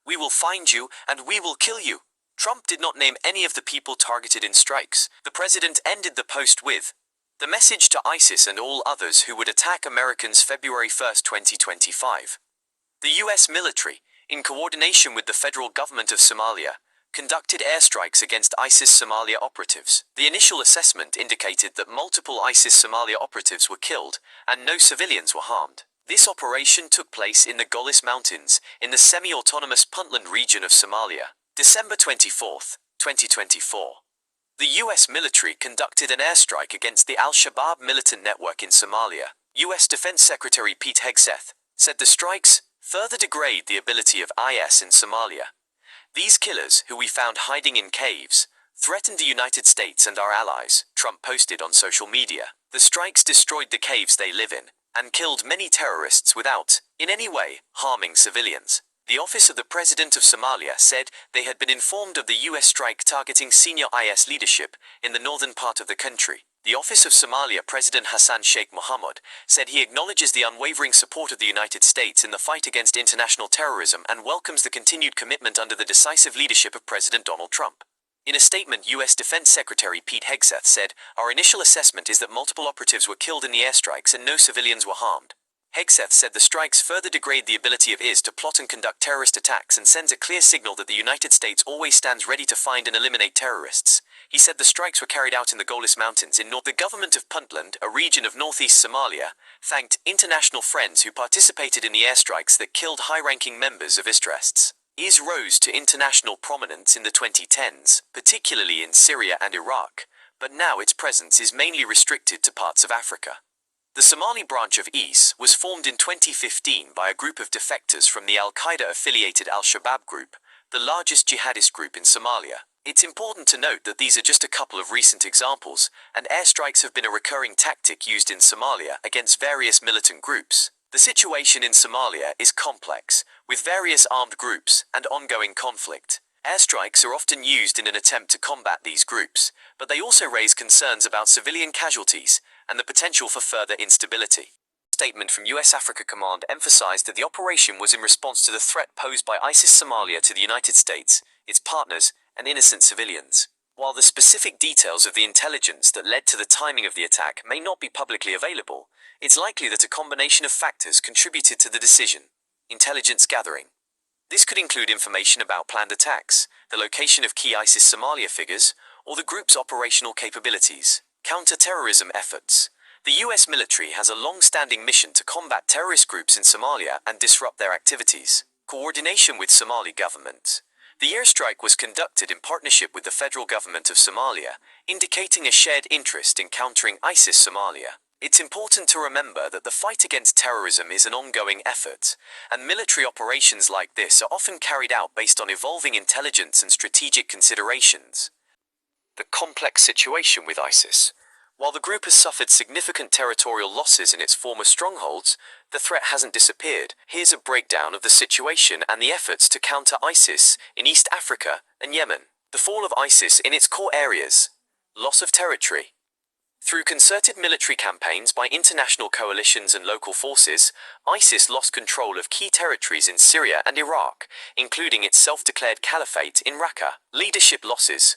"We will find you and we will kill you." Trump did not name any of the people targeted in strikes. The president ended the post with, "The message to ISIS and all others who would attack Americans February 1st, 2025. The U.S. military, in coordination with the federal government of Somalia, conducted airstrikes against ISIS Somalia operatives. The initial assessment indicated that multiple ISIS Somalia operatives were killed and no civilians were harmed. This operation took place in the Golis Mountains in the semi-autonomous Puntland region of Somalia. December 24, 2024. The U.S. military conducted an airstrike against the Al-Shabaab militant network in Somalia. U.S. Defense Secretary Pete Hegseth said the strikes further degrade the ability of IS in Somalia. "These killers, who we found hiding in caves, threatened the United States and our allies," Trump posted on social media. "The strikes destroyed the caves they live in and killed many terrorists without, in any way, harming civilians." The Office of the President of Somalia said they had been informed of the U.S. strike targeting senior IS leadership in the northern part of the country. The Office of Somalia President Hassan Sheikh Mohamud said he acknowledges the unwavering support of the United States in the fight against international terrorism and welcomes the continued commitment under the decisive leadership of President Donald Trump. In a statement, U.S. Defense Secretary Pete Hegseth said, "Our initial assessment is that multiple operatives were killed in the airstrikes and no civilians were harmed." Hegseth said the strikes further degrade the ability of IS to plot and conduct terrorist attacks and sends a clear signal that the United States always stands ready to find and eliminate terrorists. He said the strikes were carried out in the Golis Mountains in north. The government of Puntland, a region of northeast Somalia, thanked international friends who participated in the airstrikes that killed high-ranking members of IS. IS rose to international prominence in the 2010s, particularly in Syria and Iraq, but now its presence is mainly restricted to parts of Africa. The Somali branch of IS was formed in 2015 by a group of defectors from the Al-Qaeda-affiliated Al-Shabaab group, the largest jihadist group in Somalia. It's important to note that these are just a couple of recent examples, and airstrikes have been a recurring tactic used in Somalia against various militant groups. The situation in Somalia is complex, with various armed groups and ongoing conflict. Airstrikes are often used in an attempt to combat these groups, but they also raise concerns about civilian casualties and the potential for further instability. A statement from U.S. Africa Command emphasized that the operation was in response to the threat posed by ISIS Somalia to the United States, its partners, and innocent civilians. While the specific details of the intelligence that led to the timing of the attack may not be publicly available, it's likely that a combination of factors contributed to the decision. Intelligence gathering. This could include information about planned attacks, the location of key ISIS Somalia figures, or the group's operational capabilities. Counter-terrorism efforts. The U.S. military has a long-standing mission to combat terrorist groups in Somalia and disrupt their activities. Coordination with Somali government. The airstrike was conducted in partnership with the federal government of Somalia, indicating a shared interest in countering ISIS Somalia. It's important to remember that the fight against terrorism is an ongoing effort, and military operations like this are often carried out based on evolving intelligence and strategic considerations. The complex situation with ISIS. While the group has suffered significant territorial losses in its former strongholds, the threat hasn't disappeared. Here's a breakdown of the situation and the efforts to counter ISIS in East Africa and Yemen. The fall of ISIS in its core areas. Loss of territory. Through concerted military campaigns by international coalitions and local forces, ISIS lost control of key territories in Syria and Iraq, including its self-declared caliphate in Raqqa. Leadership losses.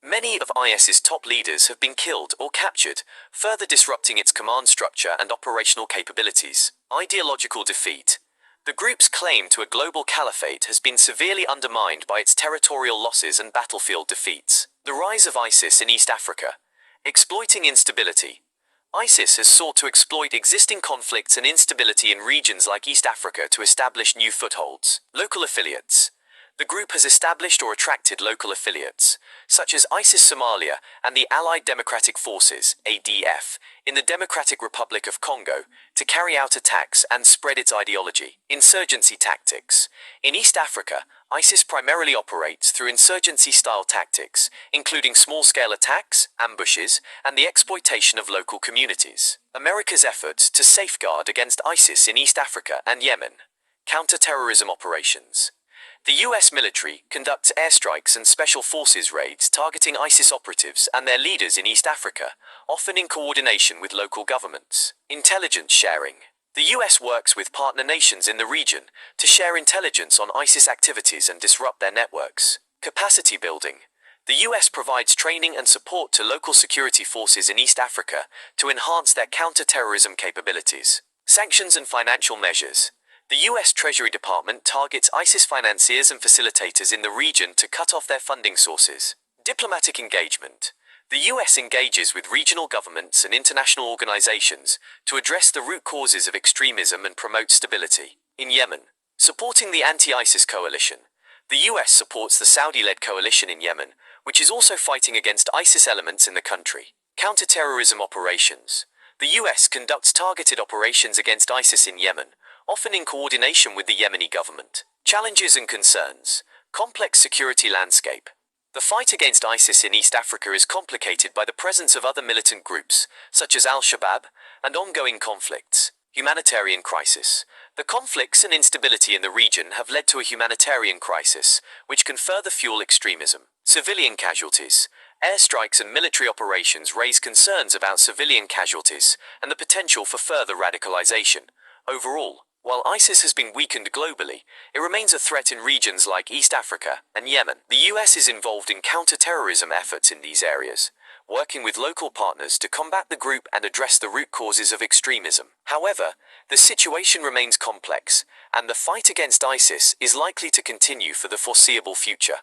Many of IS's top leaders have been killed or captured, further disrupting its command structure and operational capabilities. Ideological defeat. The group's claim to a global caliphate has been severely undermined by its territorial losses and battlefield defeats. The rise of ISIS in East Africa. Exploiting instability. ISIS has sought to exploit existing conflicts and instability in regions like East Africa to establish new footholds. Local affiliates. The group has established or attracted local affiliates, such as ISIS Somalia and the Allied Democratic Forces, ADF, in the Democratic Republic of Congo, to carry out attacks and spread its ideology. Insurgency tactics. In East Africa, ISIS primarily operates through insurgency-style tactics, including small-scale attacks, ambushes, and the exploitation of local communities. America's efforts to safeguard against ISIS in East Africa and Yemen. Counter-terrorism operations. The U.S. military conducts airstrikes and special forces raids targeting ISIS operatives and their leaders in East Africa, often in coordination with local governments. Intelligence sharing. The US works with partner nations in the region to share intelligence on ISIS activities and disrupt their networks. Capacity building. The US provides training and support to local security forces in East Africa to enhance their counter-terrorism capabilities. Sanctions and financial measures. The US Treasury Department targets ISIS financiers and facilitators in the region to cut off their funding sources. Diplomatic engagement. The US engages with regional governments and international organizations to address the root causes of extremism and promote stability. In Yemen, supporting the anti-ISIS coalition. The US supports the Saudi-led coalition in Yemen, which is also fighting against ISIS elements in the country. Counter-terrorism operations. The US conducts targeted operations against ISIS in Yemen, often in coordination with the Yemeni government. Challenges and concerns. Complex security landscape. The fight against ISIS in East Africa is complicated by the presence of other militant groups, such as Al-Shabaab, and ongoing conflicts. Humanitarian crisis. The conflicts and instability in the region have led to a humanitarian crisis, which can further fuel extremism. Civilian casualties. Airstrikes and military operations raise concerns about civilian casualties and the potential for further radicalization. Overall, while ISIS has been weakened globally, it remains a threat in regions like East Africa and Yemen. The US is involved in counter-terrorism efforts in these areas, working with local partners to combat the group and address the root causes of extremism. However, the situation remains complex, and the fight against ISIS is likely to continue for the foreseeable future.